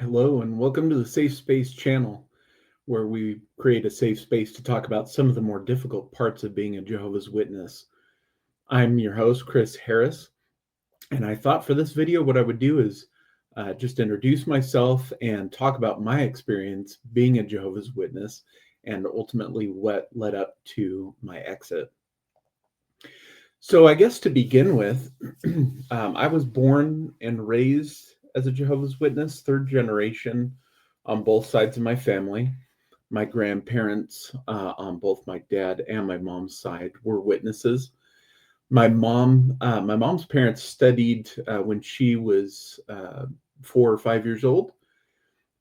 Hello, and welcome to the Safe Space channel, where we create a safe space to talk about some of the more difficult parts of being a Jehovah's Witness. I'm your host, Chris Harris, and I thought for this video, what I would do is just introduce myself and talk about my experience being a Jehovah's Witness and ultimately what led up to my exit. So, I guess to begin with, I was born and raised as a Jehovah's Witness, third generation on both sides of my family. My grandparents, on both my dad and my mom's side, were witnesses. My mom's parents studied when she was 4 or 5 years old,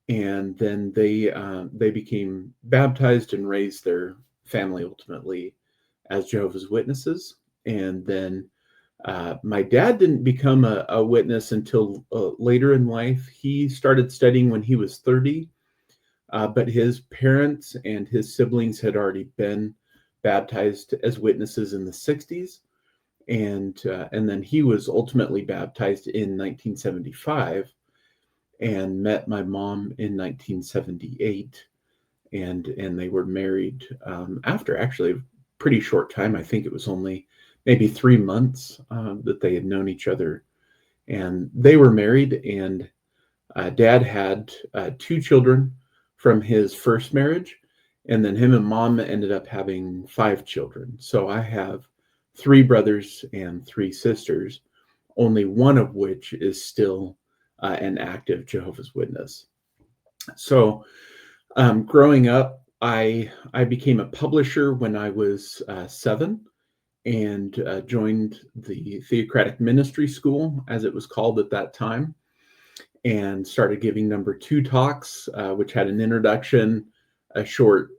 and then they became baptized and raised their family ultimately as Jehovah's Witnesses. And then my dad didn't become a witness until later in life. He started studying when he was 30, but his parents and his siblings had already been baptized as witnesses in the 60s. And then he was ultimately baptized in 1975 and met my mom in 1978. And they were married after actually a pretty short time. I think it was only maybe 3 months that they had known each other. And they were married, and dad had two children from his first marriage. And then him and mom ended up having five children. So I have three brothers and three sisters, only one of which is still an active Jehovah's Witness. So growing up, I became a publisher when I was 7 and joined the Theocratic Ministry School, as it was called at that time, and started giving number 2 talks, which had an introduction, a short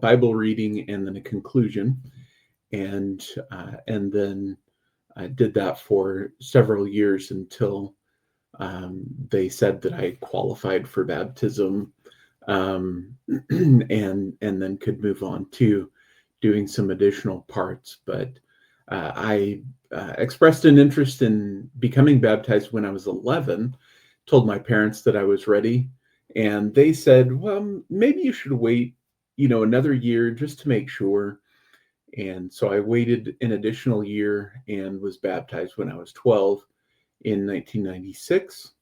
Bible reading, and then a conclusion. And then I did that for several years until they said that I qualified for baptism, and then could move on to doing some additional parts. But I expressed an interest in becoming baptized when I was 11, told my parents that I was ready, and they said, well, maybe you should wait, another year just to make sure. And so I waited an additional year and was baptized when I was 12 in 1996.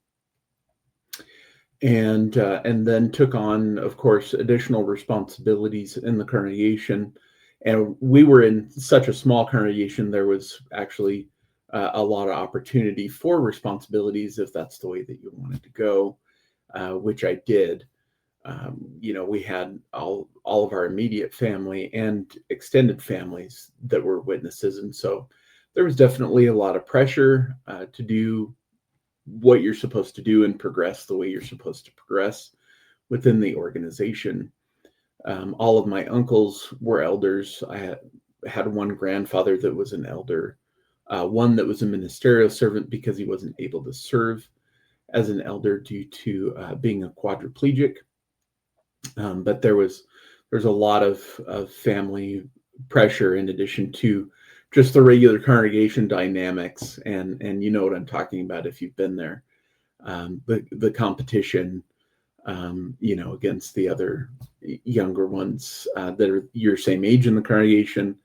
And then took on, of course, additional responsibilities in the congregation. And we were in such a small congregation, there was actually a lot of opportunity for responsibilities if that's the way that you wanted to go, which I did. We had all of our immediate family and extended families that were witnesses. And so there was definitely a lot of pressure to do what you're supposed to do and progress the way you're supposed to progress within the organization. All of my uncles were elders. I had one grandfather that was an elder, one that was a ministerial servant because he wasn't able to serve as an elder due to being a quadriplegic. But there's a lot of family pressure in addition to just the regular congregation dynamics, and you know what I'm talking about if you've been there. The competition, against the other younger ones that are your same age in the congregation,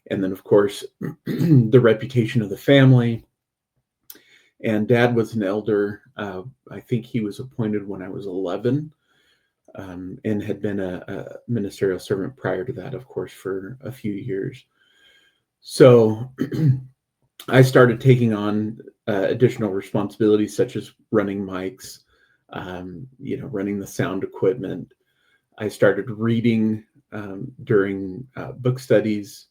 and then of course the reputation of the family. And dad was an elder. I think he was appointed when I was 11. And had been a ministerial servant prior to that, of course, for a few years. So I started taking on additional responsibilities such as running mics, running the sound equipment. I started reading during book studies,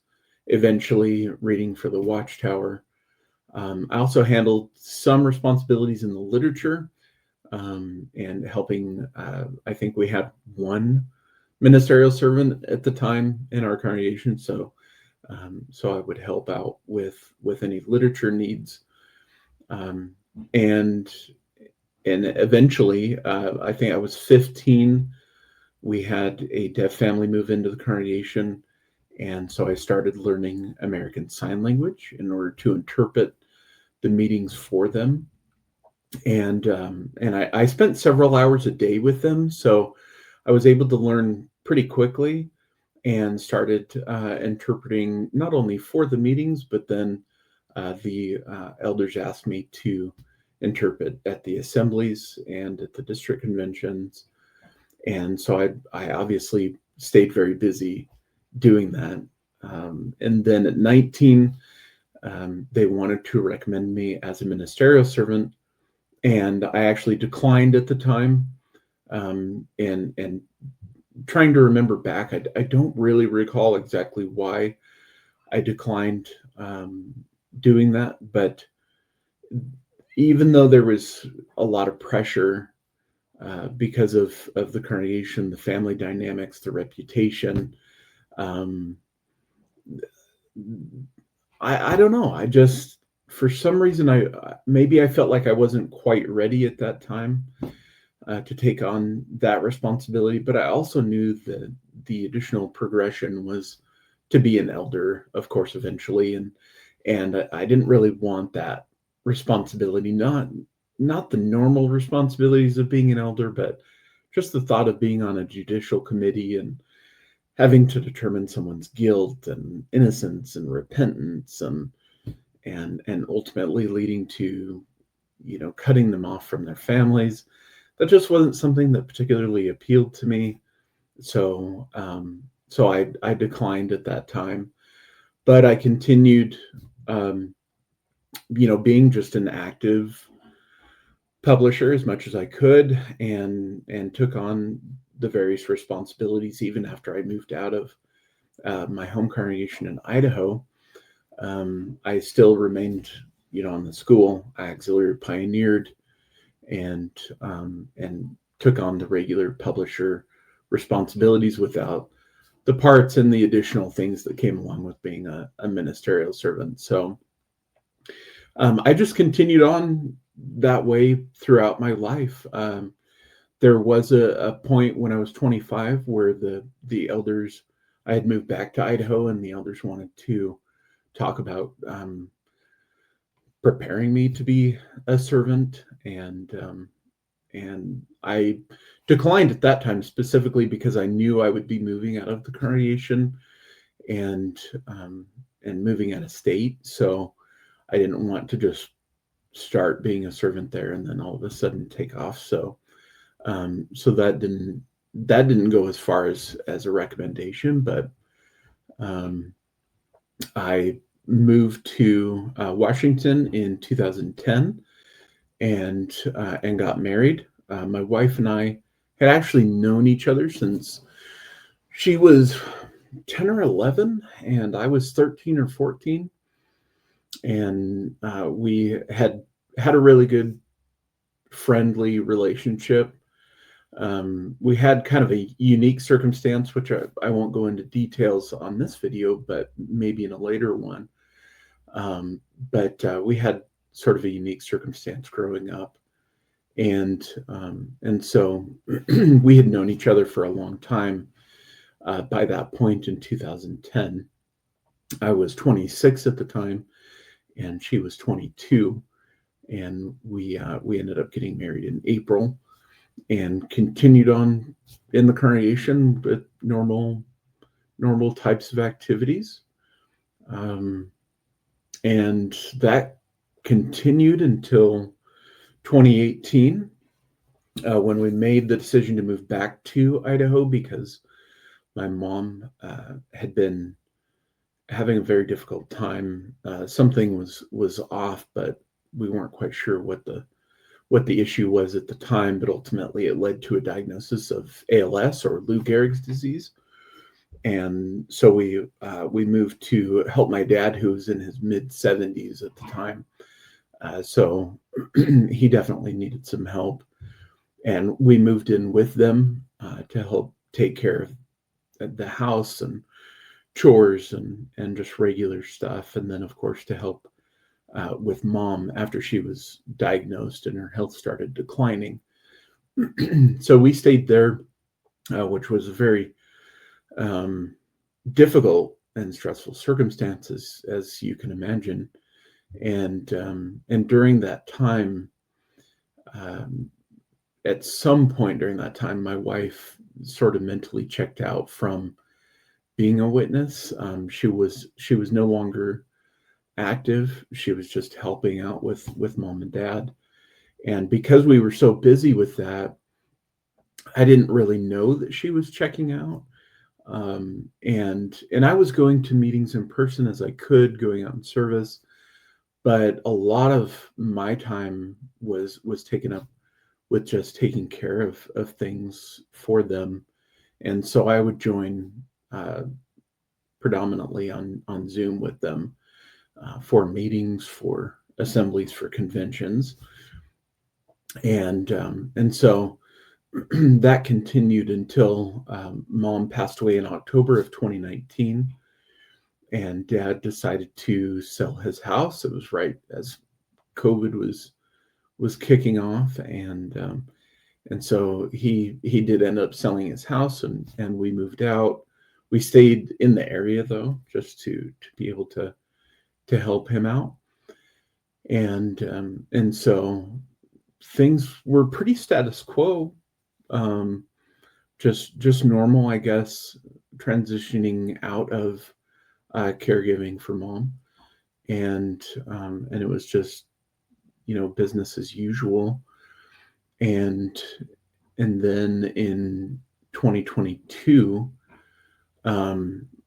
eventually reading for the Watchtower. I also handled some responsibilities in the literature, and helping. I think we had one ministerial servant at the time in our congregation, so I would help out with any literature needs, and eventually, I think I was 15. We had a deaf family move into the congregation, and so I started learning American Sign Language in order to interpret the meetings for them. And I spent several hours a day with them, so I was able to learn pretty quickly and started interpreting not only for the meetings, but then the elders asked me to interpret at the assemblies and at the district conventions. And so I obviously stayed very busy doing that. And then at 19, they wanted to recommend me as a ministerial servant, and I actually declined at the time. And trying to remember back, I don't really recall exactly why I declined doing that, but even though there was a lot of pressure because of the congregation, the family dynamics, the reputation, um, I don't know. I just, for some reason, maybe I felt like I wasn't quite ready at that time to take on that responsibility. But I also knew that the additional progression was to be an elder, of course, eventually, and I didn't really want that responsibility. Not the normal responsibilities of being an elder, but just the thought of being on a judicial committee and having to determine someone's guilt and innocence and repentance and ultimately leading to cutting them off from their families. That just wasn't something that particularly appealed to me. So I declined at that time, but I continued being just an active publisher as much as I could, and took on the various responsibilities even after I moved out of my home congregation in Idaho. I still remained, on the school. I auxiliary pioneered and took on the regular publisher responsibilities without the parts and the additional things that came along with being a ministerial servant. So I just continued on that way throughout my life. There was a point when I was 25 where the elders, I had moved back to Idaho, and the elders wanted to talk about preparing me to be a servant, and I declined at that time specifically because I knew I would be moving out of the congregation and moving out of state. So I didn't want to just start being a servant there and then all of a sudden take off. So that didn't go as far as a recommendation, but I moved to Washington in 2010 and got married. My wife and I had actually known each other since she was 10 or 11 and I was 13 or 14. And we had a really good friendly relationship. We had kind of a unique circumstance, which I won't go into details on this video, but maybe in a later one. But we had sort of a unique circumstance growing up. And so we had known each other for a long time. By that point in 2010, I was 26 at the time, and she was 22. And we ended up getting married in April and continued on in the congregation with normal types of activities. And that continued until 2018, when we made the decision to move back to Idaho because my mom had been having a very difficult time. Something was off, but we weren't quite sure what the issue was at the time. But ultimately, it led to a diagnosis of ALS, or Lou Gehrig's disease. And so we moved to help my dad, who was in his mid-70s at the time. So he definitely needed some help. And we moved in with them to help take care of the house and chores and just regular stuff. And then, of course, to help with mom after she was diagnosed and her health started declining. So we stayed there, which was a very difficult and stressful circumstances, as you can imagine. And during that time, Um, at some point during that time, my wife sort of mentally checked out from being a witness. She was no longer active. She was just helping out with mom and dad. And because we were so busy with that, I didn't really know that she was checking out. And I was going to meetings in person as I could, going out in service, but a lot of my time was taken up with just taking care of things for them. And so I would join uh, predominantly on Zoom with them for meetings, for assemblies, for conventions, and so that continued until mom passed away in October of 2019, and dad decided to sell his house. It was right as COVID was kicking off, and so he did end up selling his house, and we moved out. We stayed in the area though, just to be able to help him out, and so things were pretty status quo, um, just normal, I guess, transitioning out of caregiving for mom, and it was just business as usual, and and then in 2022,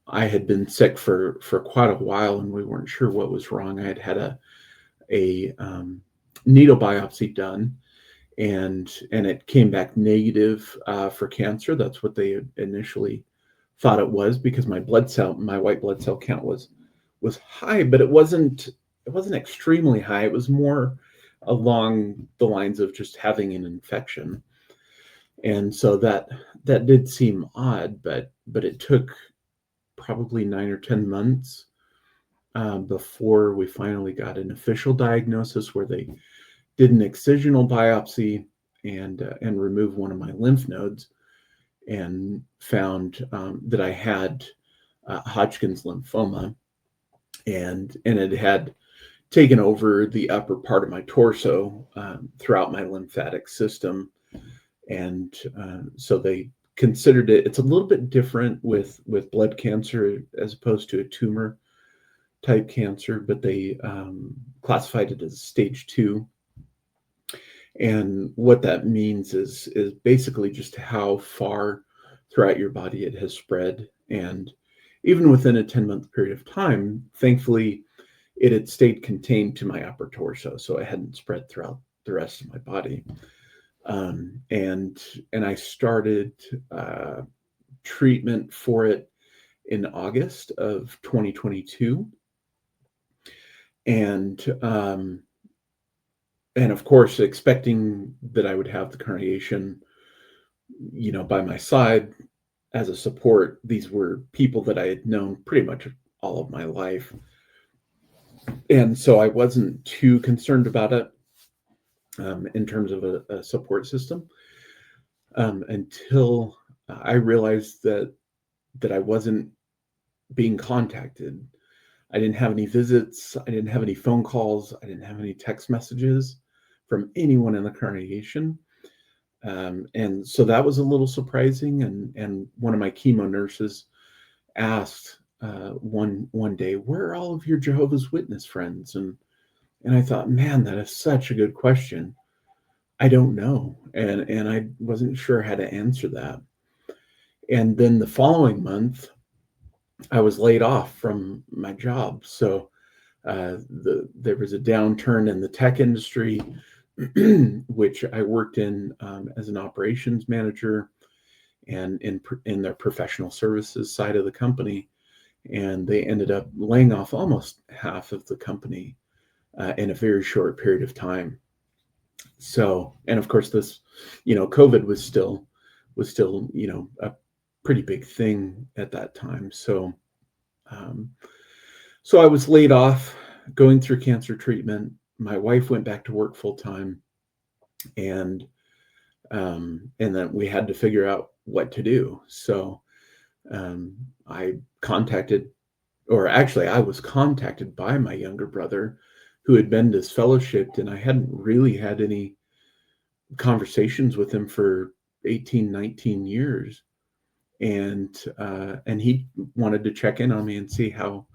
I had been sick for quite a while, and we weren't sure what was wrong. I had had a needle biopsy done, and it came back negative for cancer. That's what they initially thought it was, because my white blood cell count was high, but it wasn't extremely high. It was more along the lines of just having an infection, and so that did seem odd, but it took probably 9 or 10 months before we finally got an official diagnosis, where they did an excisional biopsy and removed one of my lymph nodes, and found that I had Hodgkin's lymphoma, and it had taken over the upper part of my torso, throughout my lymphatic system, and so they considered it. It's a little bit different with blood cancer as opposed to a tumor type cancer, but they classified it as stage 2. And what that means is basically just how far throughout your body it has spread. And even within a 10-month period of time, thankfully, it had stayed contained to my upper torso, so it hadn't spread throughout the rest of my body. And I started treatment for it in August of 2022, and of course, expecting that I would have the congregation, by my side as a support. These were people that I had known pretty much all of my life, and so I wasn't too concerned about it in terms of a support system, until I realized that I wasn't being contacted. I didn't have any visits. I didn't have any phone calls. I didn't have any text messages from anyone in the congregation. And so that was a little surprising. And one of my chemo nurses asked one day, "Where are all of your Jehovah's Witness friends?" And I thought, man, that is such a good question. I don't know, and I wasn't sure how to answer that. And then the following month, I was laid off from my job. So there was a downturn in the tech industry, which I worked in as an operations manager and in their professional services side of the company. And they ended up laying off almost half of the company in a very short period of time. So, and of course, this, COVID was still, a pretty big thing at that time. Um, so I was laid off, going through cancer treatment. My wife went back to work full time, and then we had to figure out what to do. So I contacted, or actually, I was contacted by my younger brother, who had been disfellowshipped, and I hadn't really had any conversations with him for 18, 19 years. And he wanted to check in on me and see how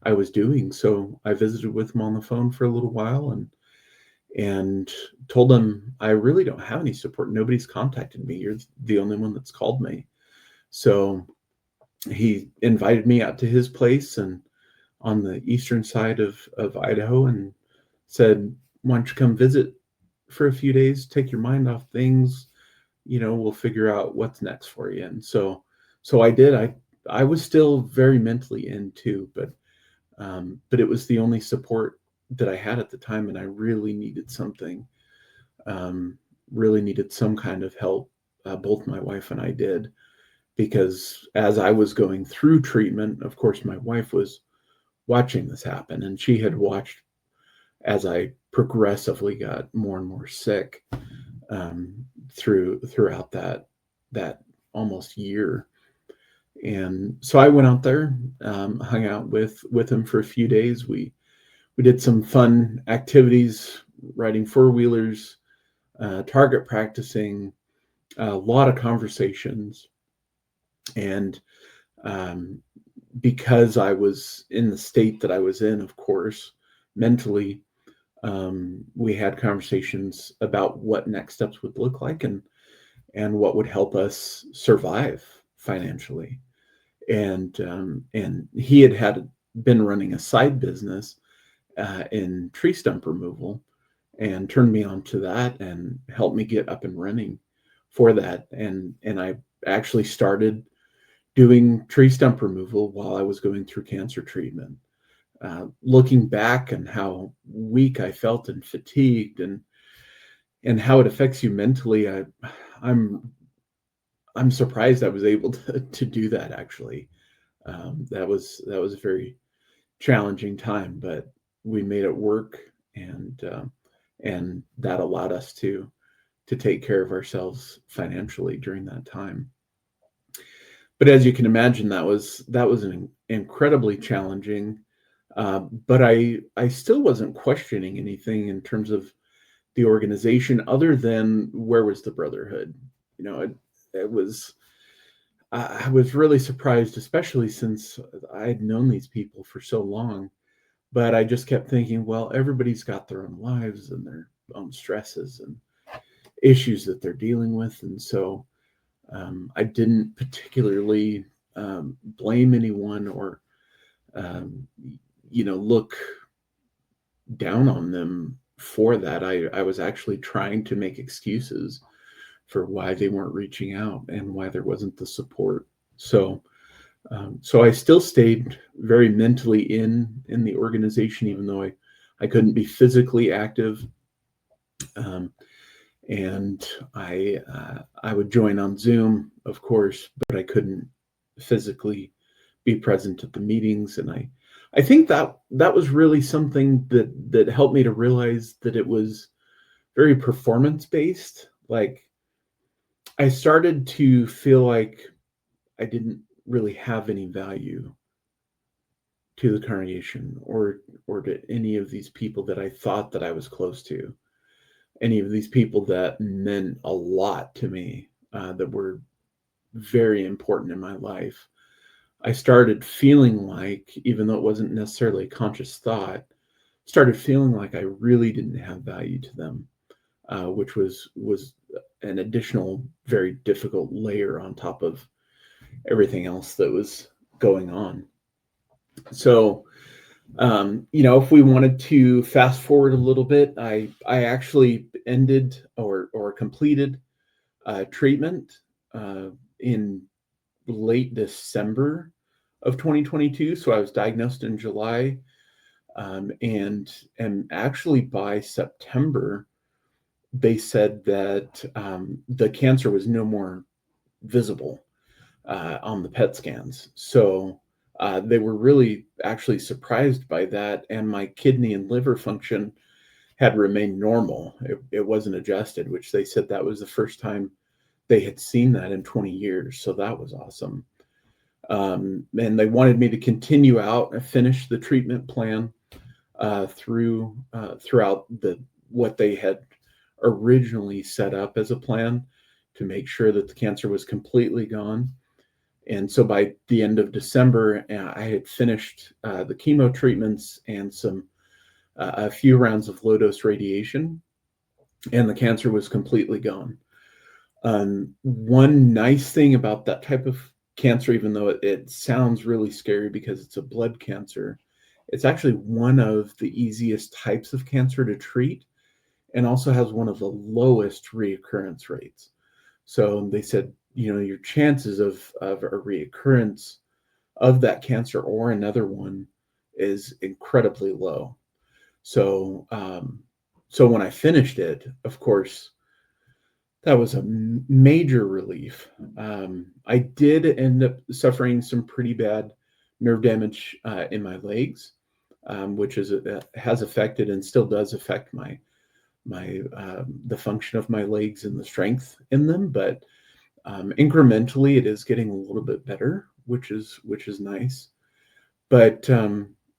I was doing. So I visited with him on the phone for a little while and told him, I really don't have any support. Nobody's contacted me. You're the only one that's called me. So he invited me out to his place and on the eastern side of Idaho and said, why don't you come visit for a few days, take your mind off things, we'll figure out what's next for you. And so I did. I was still very mentally in too, but it was the only support that I had at the time, and I really needed something, really needed some kind of help. Both my wife and I did, because as I was going through treatment, of course, my wife was watching this happen, and she had watched as I progressively got more and more sick throughout that almost year. And so I went out there, hung out with him for a few days. We did some fun activities, riding four-wheelers, target practicing, a lot of conversations. And because I was in the state that I was in, of course, mentally, we had conversations about what next steps would look like and what would help us survive financially. And he had been running a side business in tree stump removal and turned me on to that and helped me get up and running for that. And I actually started doing tree stump removal while I was going through cancer treatment. Looking back and how weak I felt and fatigued and how it affects you mentally, I'm surprised I was able to do that actually. That was a very challenging time, but we made it work, and that allowed us to take care of ourselves financially during that time. But as you can imagine, that was an incredibly challenging. But I still wasn't questioning anything in terms of the organization, other than where was the brotherhood. It was. I was really surprised, especially since I had known these people for so long. But I just kept thinking, well, everybody's got their own lives and their own stresses and issues that they're dealing with, and so I didn't particularly blame anyone or look down on them for that. I was actually trying to make excuses for why they weren't reaching out and why there wasn't the support. So I still stayed very mentally in the organization, even though I couldn't be physically active. And I would join on Zoom, of course, but I couldn't physically be present at the meetings. And I think that was really something that helped me to realize that it was very performance based. Like, I started to feel like I didn't really have any value to the congregation or to any of these people that I thought that I was close to, any of these people that meant a lot to me, that were very important in my life. I started feeling like, even though it wasn't necessarily a conscious thought, started feeling like I really didn't have value to them, which was an additional, very difficult layer on top of everything else that was going on. So, if we wanted to fast forward a little bit, I actually ended or completed treatment in late December of 2022. So I was diagnosed in July, and actually by September, they said that the cancer was no more visible on the PET scans. So they were really actually surprised by that. And my kidney and liver function had remained normal. It wasn't adjusted, which they said that was the first time they had seen that in 20 years. So that was awesome. And they wanted me to continue out and finish the treatment plan throughout what they had originally set up as a plan to make sure that the cancer was completely gone. And so by the end of December, I had finished the chemo treatments and a few rounds of low dose radiation, and the cancer was completely gone. One nice thing about that type of cancer, even though it sounds really scary because it's a blood cancer, it's actually one of the easiest types of cancer to treat, and also has one of the lowest reoccurrence rates. So they said, your chances of a reoccurrence of that cancer or another one is incredibly low. So, so when I finished it, of course, that was a major relief. I did end up suffering some pretty bad nerve damage in my legs, which has affected and still does affect the function of my legs and the strength in them. But incrementally, it is getting a little bit better, which is nice. But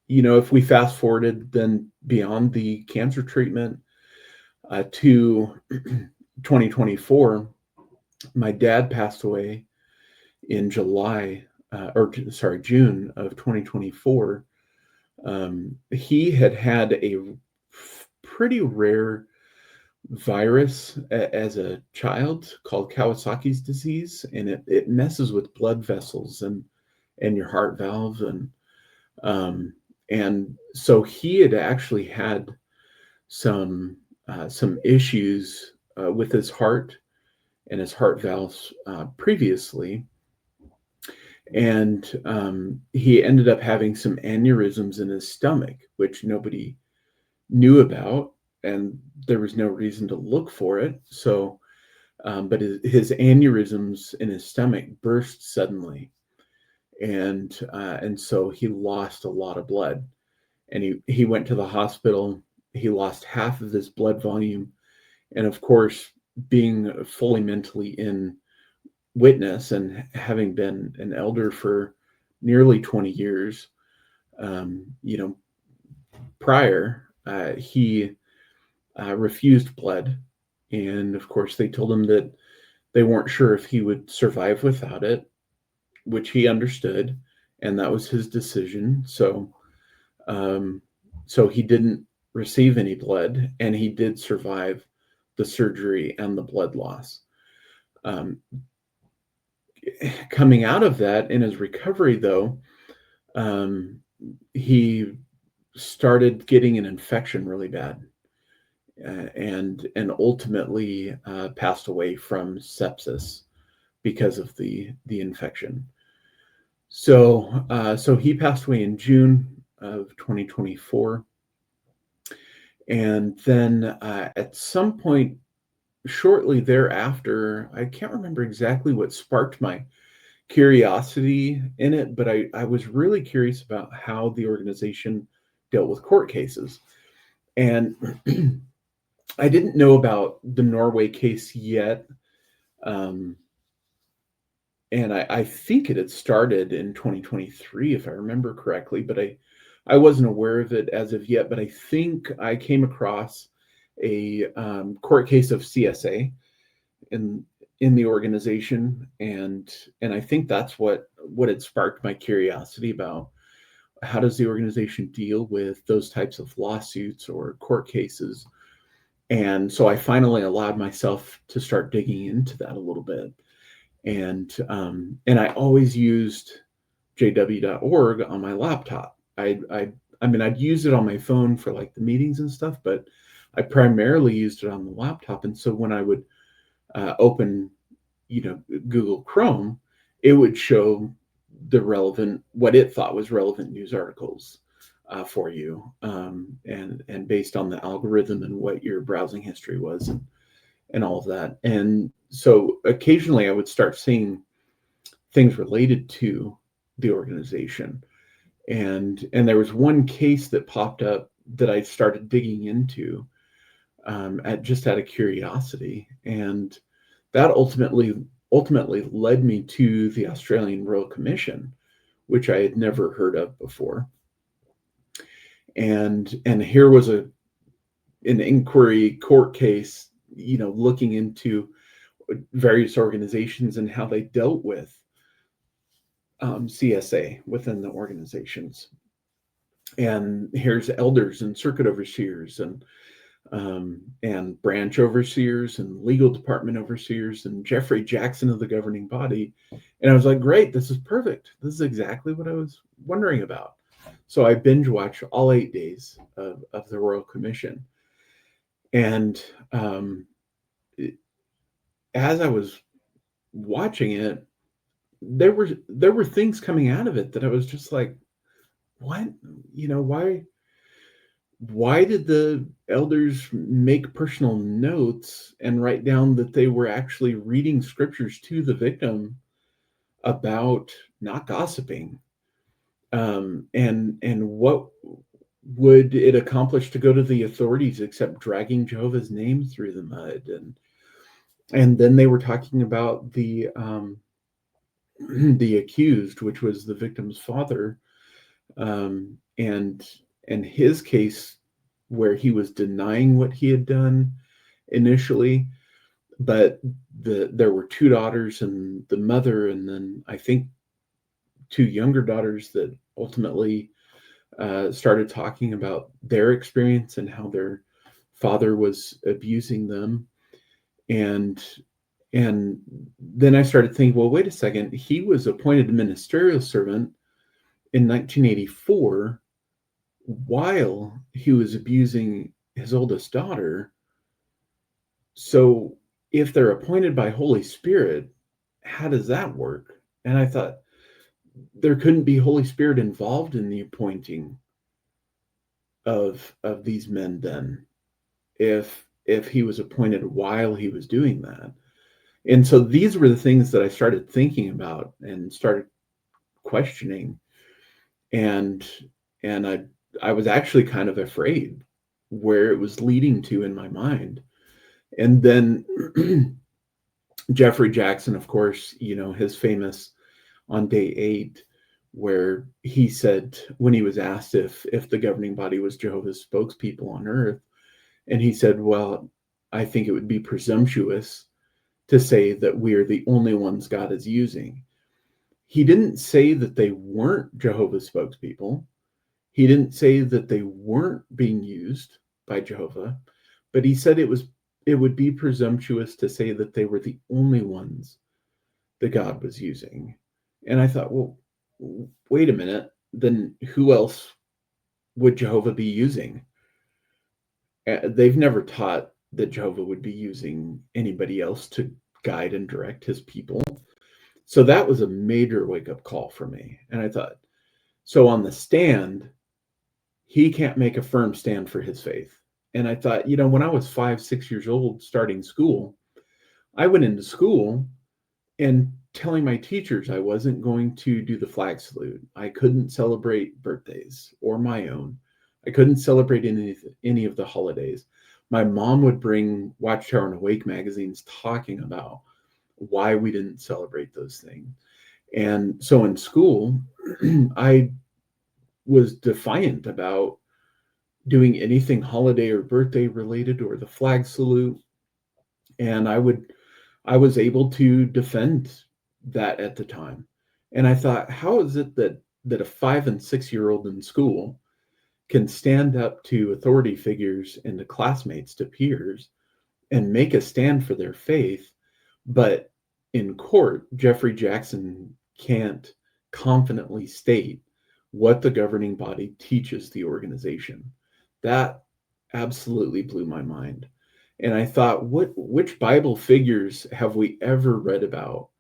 if we fast forwarded then beyond the cancer treatment to 2024, my dad passed away in June of 2024. He had a pretty rare virus as a child called Kawasaki's disease, and it messes with blood vessels and your heart valve, and so he had actually had some issues with his heart and his heart valves previously, and he ended up having some aneurysms in his stomach, which nobody knew about, and there was no reason to look for it. So, but his aneurysms in his stomach burst suddenly, and so he lost a lot of blood, and he went to the hospital. He lost half of his blood volume, and of course, being fully mentally in witness and having been an elder for nearly 20 years, prior, he refused blood. And of course, they told him that they weren't sure if he would survive without it, which he understood, and that was his decision. So, so he didn't receive any blood, and he did survive the surgery and the blood loss. Coming out of that in his recovery, though, he started getting an infection really bad, and ultimately passed away from sepsis because of the infection. So so he passed away in June of 2024, and then at some point shortly thereafter, I can't remember exactly what sparked my curiosity in it, but I was really curious about how the organization dealt with court cases. And I didn't know about the Norway case yet. And I think it had started in 2023, if I remember correctly, but I wasn't aware of it as of yet. But I think I came across a court case of CSA in the organization, and I think that's what had sparked my curiosity about how does the organization deal with those types of lawsuits or court cases. And so I finally allowed myself to start digging into that a little bit, and I always used jw.org on my laptop. I mean, I'd use it on my phone for like the meetings and stuff, but I primarily used it on the laptop. And so when I would open, Google Chrome, it would show what it thought was relevant news articles for you, and based on the algorithm and what your browsing history was, and all of that. And so occasionally I would start seeing things related to the organization. And there was one case that popped up that I started digging into out of curiosity, and that ultimately led me to the Australian Royal Commission, which I had never heard of before. And here was an inquiry court case looking into various organizations and how they dealt with CSA within the organizations. And here's elders and circuit overseers and branch overseers and legal department overseers and Jeffrey Jackson of the governing body. And I was like, great, this is perfect. This is exactly what I was wondering about. So I binge watched all 8 days of the Royal Commission. And as I was watching it, there were things coming out of it that I was just like, what? Why did the elders make personal notes and write down that they were actually reading scriptures to the victim about not gossiping? And what would it accomplish to go to the authorities except dragging Jehovah's name through the mud? And then they were talking about the accused, which was the victim's father, and his case where he was denying what he had done initially, but there were 2 daughters and the mother, and then I think 2 younger daughters that ultimately started talking about their experience and how their father was abusing them. And then I started thinking, well, wait a second, he was appointed ministerial servant in 1984 while he was abusing his oldest daughter. So if they're appointed by Holy Spirit, how does that work? And I thought there couldn't be Holy Spirit involved in the appointing of these men then, if he was appointed while he was doing that. And so these were the things that I started thinking about and started questioning. And I was actually kind of afraid where it was leading to in my mind. And then Jeffrey Jackson, of course, his famous on day 8, where he said, when he was asked if the governing body was Jehovah's spokespeople on earth, and he said, well, I think it would be presumptuous to say that we are the only ones God is using. He didn't say that they weren't Jehovah's spokespeople. He didn't say that they weren't being used by Jehovah, but he said it would be presumptuous to say that they were the only ones that God was using. And I thought, well, wait a minute, then who else would Jehovah be using? They've never taught that Jehovah would be using anybody else to guide and direct his people. So that was a major wake-up call for me. And I thought, so on the stand, he can't make a firm stand for his faith. And I thought, when I was 5, 6 years old starting school, I went into school and telling my teachers I wasn't going to do the flag salute. I couldn't celebrate birthdays or my own. I couldn't celebrate any of the holidays. My mom would bring Watchtower and Awake magazines talking about why we didn't celebrate those things. And so in school, I was defiant about doing anything holiday or birthday related or the flag salute. And I was able to defend that at the time. And I thought, how is it that a 5 and 6-year-old in school can stand up to authority figures and to classmates, to peers, and make a stand for their faith, but in court, Jeffrey Jackson can't confidently state what the governing body teaches the organization? That absolutely blew my mind. And I thought, which Bible figures have we ever read about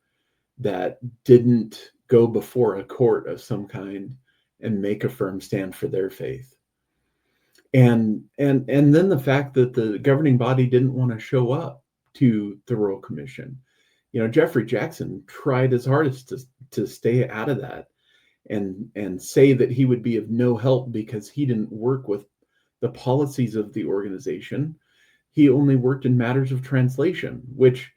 that didn't go before a court of some kind and make a firm stand for their faith? And then the fact that the governing body didn't want to show up to the Royal Commission. Jeffrey Jackson tried his hardest to stay out of that and say that he would be of no help because he didn't work with the policies of the organization. He only worked in matters of translation, which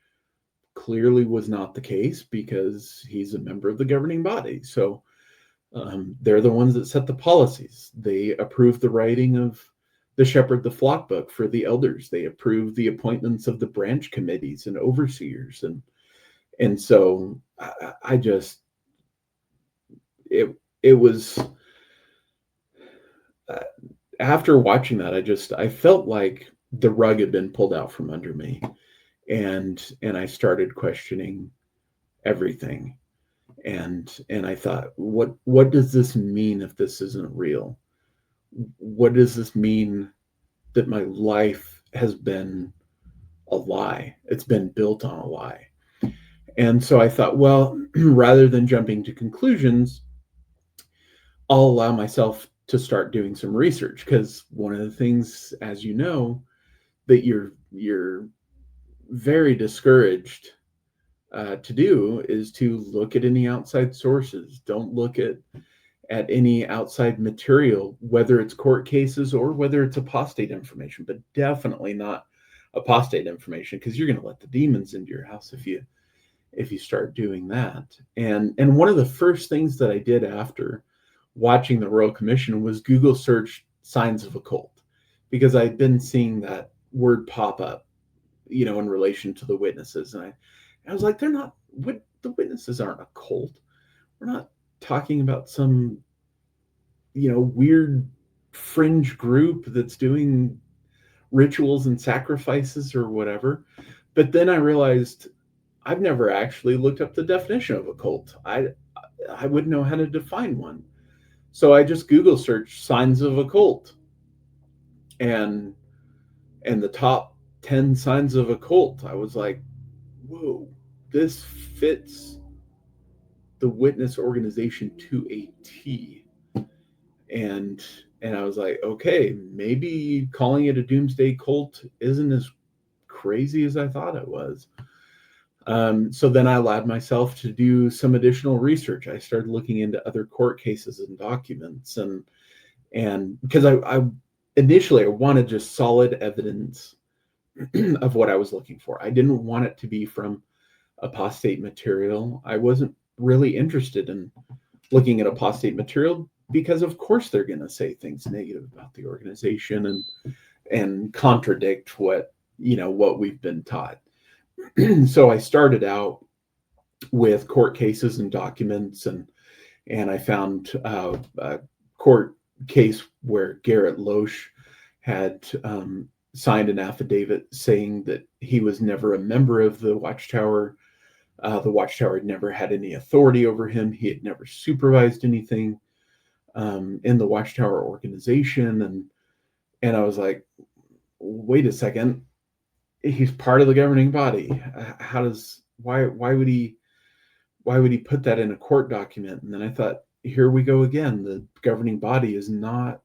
clearly was not the case because he's a member of the governing body. So they're the ones that set the policies. They approve the writing of the shepherd the flock book for the elders. They approved the appointments of the branch committees and overseers. And so I just, it was, after watching that, I felt like the rug had been pulled out from under me, and I started questioning everything. And I thought, what does this mean if this isn't real? What does this mean that my life has been a lie? It's been built on a lie. And so I thought, well, rather than jumping to conclusions, I'll allow myself to start doing some research, because one of the things, as you know, that you're very discouraged to do is to look at any outside sources. Don't look at any outside material, whether it's court cases or whether it's apostate information, but definitely not apostate information, because you're going to let the demons into your house if you start doing that. And one of the first things that I did after watching the Royal Commission was Google search signs of a cult, because I'd been seeing that word pop up, in relation to the witnesses. And I was like, the witnesses aren't a cult. We're not talking about some, weird fringe group that's doing rituals and sacrifices or whatever. But then I realized I've never actually looked up the definition of a cult. I wouldn't know how to define one. So I just Google searched signs of a cult, and the top 10 signs of a cult, I was like, whoa, this fits the witness organization to a T. And I was like, okay, maybe calling it a doomsday cult isn't as crazy as I thought it was. So then I allowed myself to do some additional research. I started looking into other court cases and documents, and because I initially wanted just solid evidence of what I was looking for. I didn't want it to be from apostate material. I wasn't really interested in looking at apostate material, because of course they're going to say things negative about the organization and contradict what we've been taught. So I started out with court cases and documents, and I found a court case where Garrett Loesch had signed an affidavit saying that he was never a member of the Watchtower. The Watchtower had never had any authority over him. He had never supervised anything in the Watchtower organization. And I was like, wait a second, he's part of the governing body. Why would he put that in a court document? And then I thought, here we go again. The governing body is not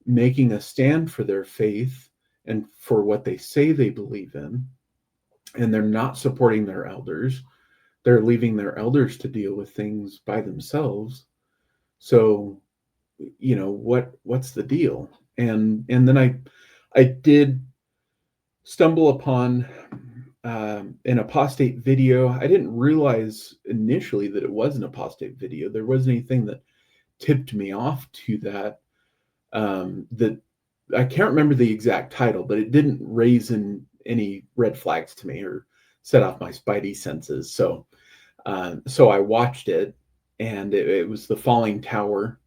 making a stand for their faith and for what they say they believe in. And they're not supporting their elders. They're leaving their elders to deal with things by themselves. So, what's the deal? And then I did stumble upon an apostate video. I didn't realize initially that it was an apostate video. There wasn't anything that tipped me off to that. That I can't remember the exact title, but it didn't raise in any red flags to me or set off my spidey senses. So I watched it, and it was The Falling Tower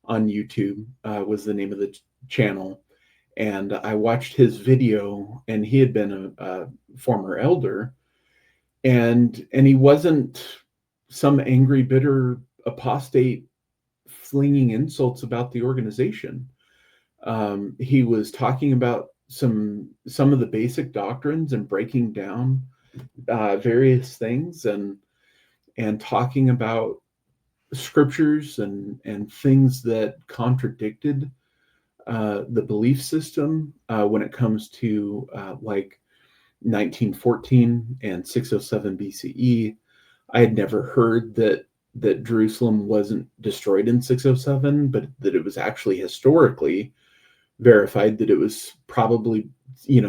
on YouTube, was the name of the channel. And I watched his video, and he had been a former elder, and he wasn't some angry, bitter apostate flinging insults about the organization. He was talking about some of the basic doctrines and breaking down various things, and talking about scriptures and things that contradicted the belief system when it comes to like 1914 and 607 BCE. I had never heard that Jerusalem wasn't destroyed in 607, but that it was actually historically verified that it was probably,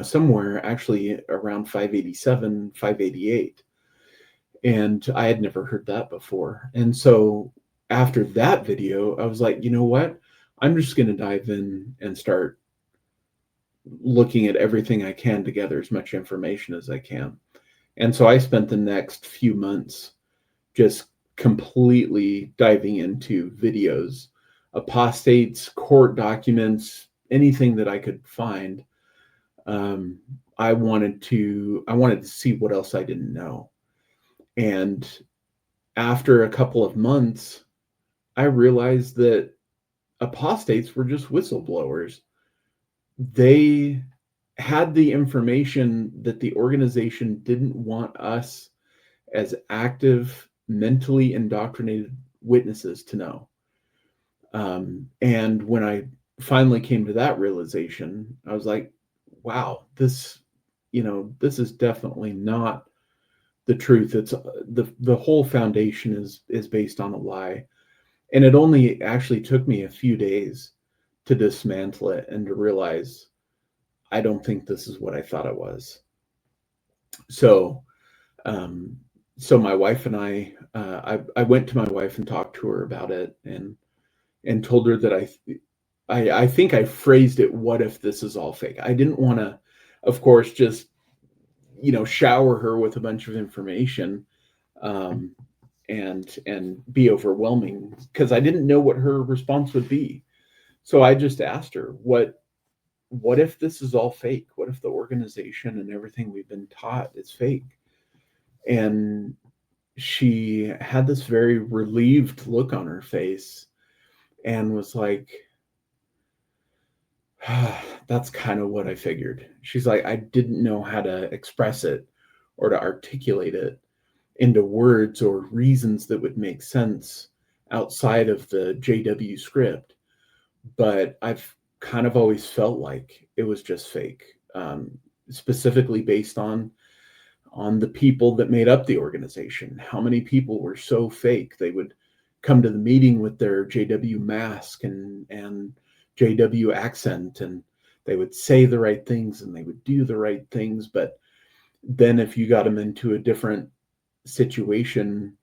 somewhere actually around 587, 588. And I had never heard that before. And so after that video, I was like, you know what? I'm just going to dive in and start looking at everything I can to gather as much information as I can. And so I spent the next few months just completely diving into videos, apostates, court documents, anything that I could find. Um, I wanted to see what else I didn't know. And after a couple of months, I realized that apostates were just whistleblowers. They had the information that the organization didn't want us as active, mentally indoctrinated witnesses to know. And when I finally came to that realization, I was like, wow, this is definitely not the truth. It's the whole foundation is based on a lie. And it only actually took me a few days to dismantle it and to realize I don't think this is what I thought it was. So, um, so my wife and I went to my wife and talked to her about it, and told her that I think I phrased it, what if this is all fake? I didn't want to, of course, just, shower her with a bunch of information, um, and be overwhelming, because I didn't know what her response would be. So I just asked her, what if this is all fake? What if the organization and everything we've been taught is fake? And she had this very relieved look on her face and was like, that's kind of what I figured. She's like, I didn't know how to express it or to articulate it into words or reasons that would make sense outside of the JW script. But I've kind of always felt like it was just fake, specifically based on the people that made up the organization. How many people were so fake? They would come to the meeting with their JW mask and JW accent, and they would say the right things and they would do the right things. But then if you got them into a different situation,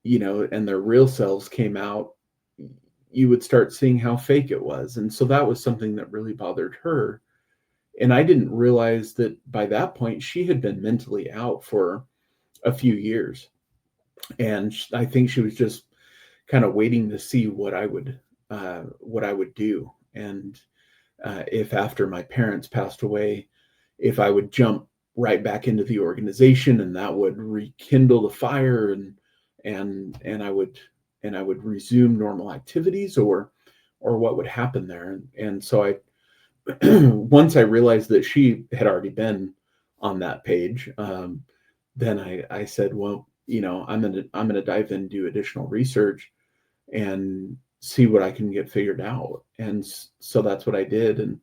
and their real selves came out, you would start seeing how fake it was. And so that was something that really bothered her. And I didn't realize that by that point, she had been mentally out for a few years. And I think she was just kind of waiting to see what I would do. And if after my parents passed away, if I would jump right back into the organization and that would rekindle the fire, and I would resume normal activities, or what would happen there. And so I once I realized that she had already been on that page, then I said, well, I'm gonna dive in, do additional research, and see what I can get figured out. And so that's what I did.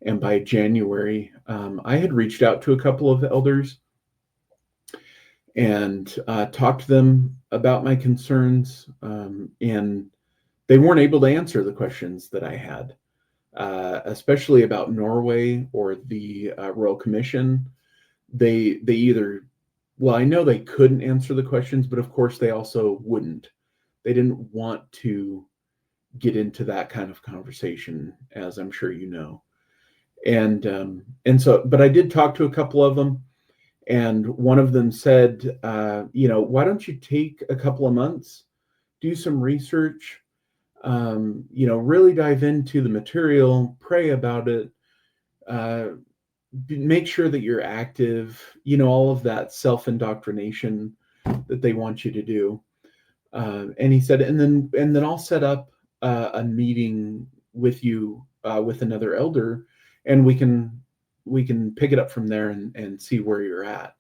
And by January, I had reached out to a couple of elders and talked to them about my concerns, and they weren't able to answer the questions that I had. Especially about Norway or the Royal Commission. They either, well, I know they couldn't answer the questions, but of course they also wouldn't. They didn't want to get into that kind of conversation, as I'm sure you know. And so, but I did talk to a couple of them, and one of them said, why don't you take a couple of months, do some research, really dive into the material, pray about it, make sure that you're active, all of that self-indoctrination that they want you to do. And he said, and then I'll set up a meeting with you, with another elder, and we can pick it up from there and see where you're at.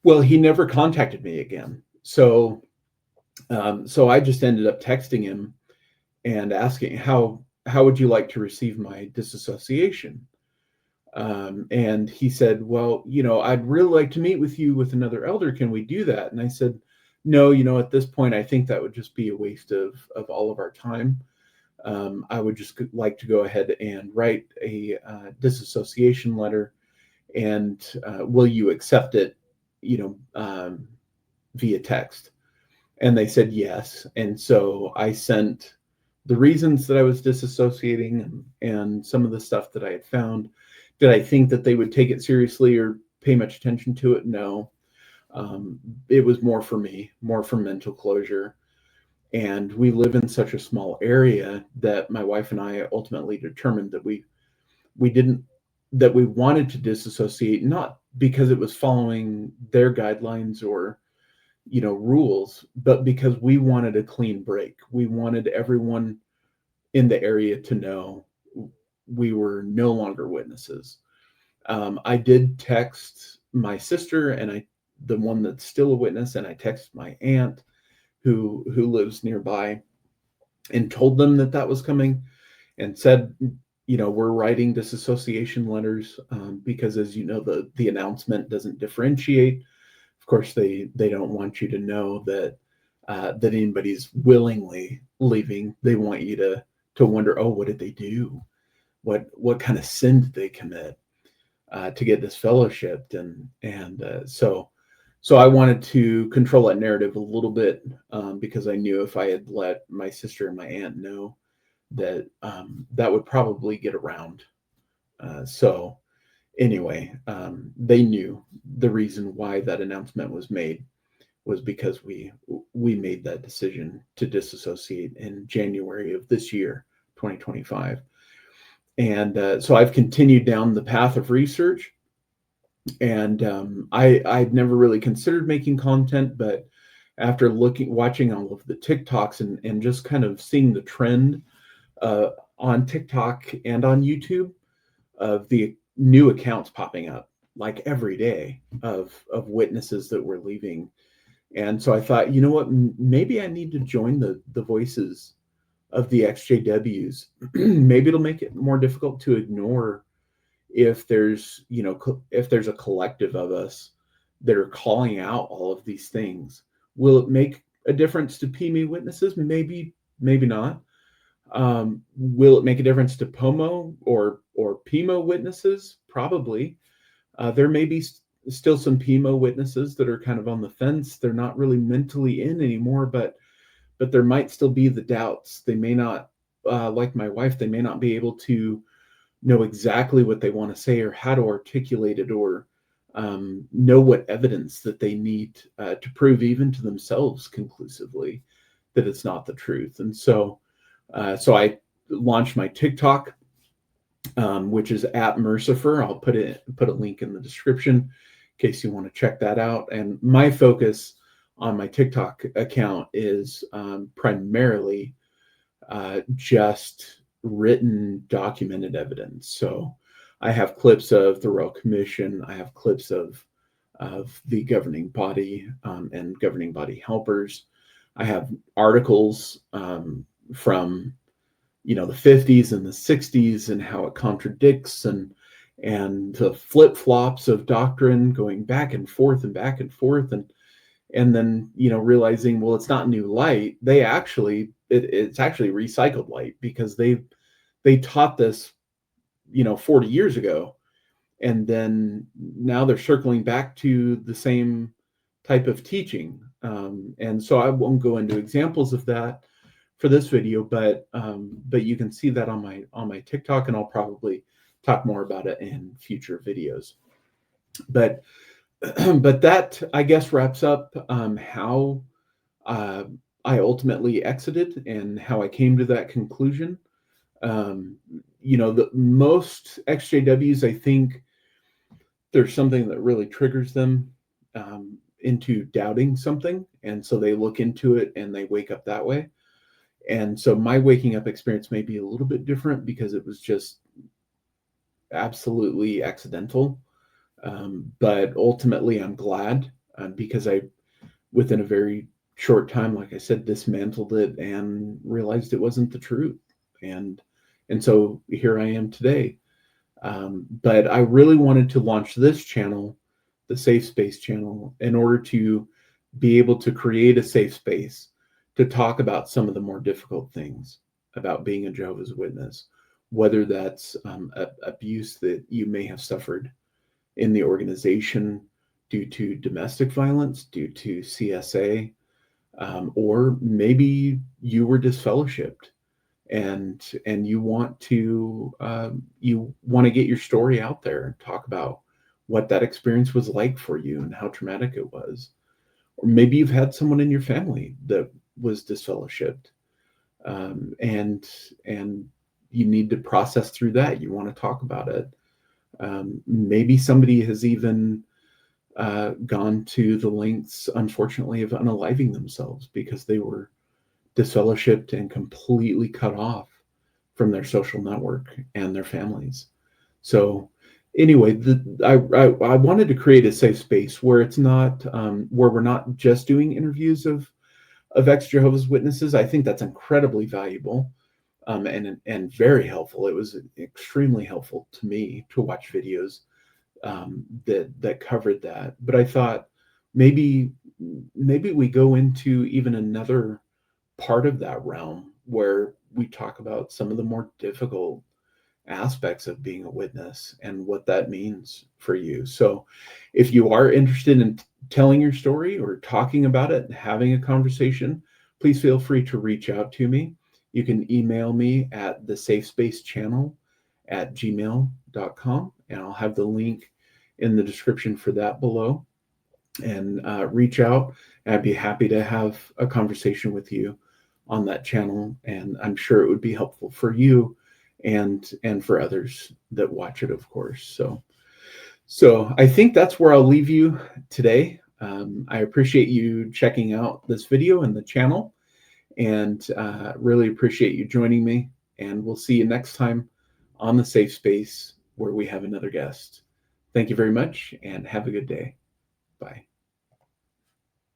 Well, he never contacted me again. So I just ended up texting him and asking, how would you like to receive my disassociation? And he said, well, I'd really like to meet with you with another elder. Can we do that? And I said, no, at this point, I think that would just be a waste of all of our time. I would just like to go ahead and write a disassociation letter, and will you accept it, via text? And they said yes. And so I sent the reasons that I was disassociating and some of the stuff that I had found. Did I think that they would take it seriously or pay much attention to it? No. It was more for me, more for mental closure. And we live in such a small area that my wife and I ultimately determined that we didn't that we wanted to disassociate, not because it was following their guidelines or rules, but because we wanted a clean break. We wanted everyone in the area to know we were no longer witnesses. I did text my sister, and the one that's still a witness, and I texted my aunt who lives nearby, and told them that that was coming, and said, we're writing disassociation letters, because, as you know, the announcement doesn't differentiate. Of course, they don't want you to know that anybody's willingly leaving. They want you to wonder, oh, what did they do? What kind of sin did they commit to get disfellowshipped? So I wanted to control that narrative a little bit, because I knew if I had let my sister and my aunt know that that would probably get around. So anyway, they knew the reason why that announcement was made was because we made that decision to disassociate in January of this year, 2025. And so I've continued down the path of research, and I'd never really considered making content, but after watching all of the TikToks and just kind of seeing the trend on TikTok and on YouTube of the new accounts popping up like every day of witnesses that were leaving. And so I thought, you know what, maybe I need to join the voices of the XJWs. Maybe it'll make it more difficult to ignore if there's a collective of us that are calling out all of these things. Will it make a difference to PME witnesses? Maybe not. Will it make a difference to POMO or PMO witnesses? Probably. There may be still some PMO witnesses that are kind of on the fence. They're not really mentally in anymore, but there might still be the doubts. They may not, like my wife, they may not be able to know exactly what they want to say or how to articulate it, or know what evidence that they need to prove even to themselves conclusively that it's not the truth. And so I launched my TikTok, which is at Mercifer. I'll put a link in the description in case you want to check that out. And my focus on my TikTok account is primarily just written, documented evidence. So I have clips of the Royal Commission. I have clips of the governing body and governing body helpers. I have articles from the 50s and the 60s and how it contradicts, and the flip-flops of doctrine going back and forth and back and forth, and then realizing, well, it's not new light. It's actually recycled light, because they taught this 40 years ago, and then now they're circling back to the same type of teaching. And so I won't go into examples of that for this video, but you can see that on my TikTok, and I'll probably talk more about it in future videos. But that, I guess, wraps up how I ultimately exited and how I came to that conclusion. The most XJWs, I think there's something that really triggers them into doubting something, and so they look into it and they wake up that way. And so my waking up experience may be a little bit different because it was just absolutely accidental. But ultimately, I'm glad because within a very short time, like I said, dismantled it and realized it wasn't the truth. And so here I am today. But I really wanted to launch this channel, the Safe Space channel, in order to be able to create a safe space to talk about some of the more difficult things about being a Jehovah's Witness, whether that's abuse that you may have suffered in the organization due to domestic violence, due to CSA, or maybe you were disfellowshipped and you want to get your story out there and talk about what that experience was like for you and how traumatic it was. Or maybe you've had someone in your family that was disfellowshipped, and you need to process through that. You want to talk about it. Maybe somebody has even gone to the lengths, unfortunately, of unaliving themselves because they were disfellowshipped and completely cut off from their social network and their families. So anyway, I wanted to create a safe space where it's not where we're not just doing interviews of ex Jehovah's Witnesses. I think that's incredibly valuable, and very helpful. It was extremely helpful to me to watch videos that covered that. But I thought maybe we go into even another part of that realm where we talk about some of the more difficult aspects of being a witness and what that means for you. So if you are interested in telling your story or talking about it and having a conversation, please feel free to reach out to me. You can email me at thesafespacechannel@gmail.com, and I'll have the link in the description for that below. And reach out. I'd be happy to have a conversation with you on that channel, and I'm sure it would be helpful for you and for others that watch it, of course. So I think that's where I'll leave you today. I appreciate you checking out this video and the channel, and really appreciate you joining me. And we'll see you next time on the Safe Space, where we have another guest. Thank you very much, and have a good day. Bye.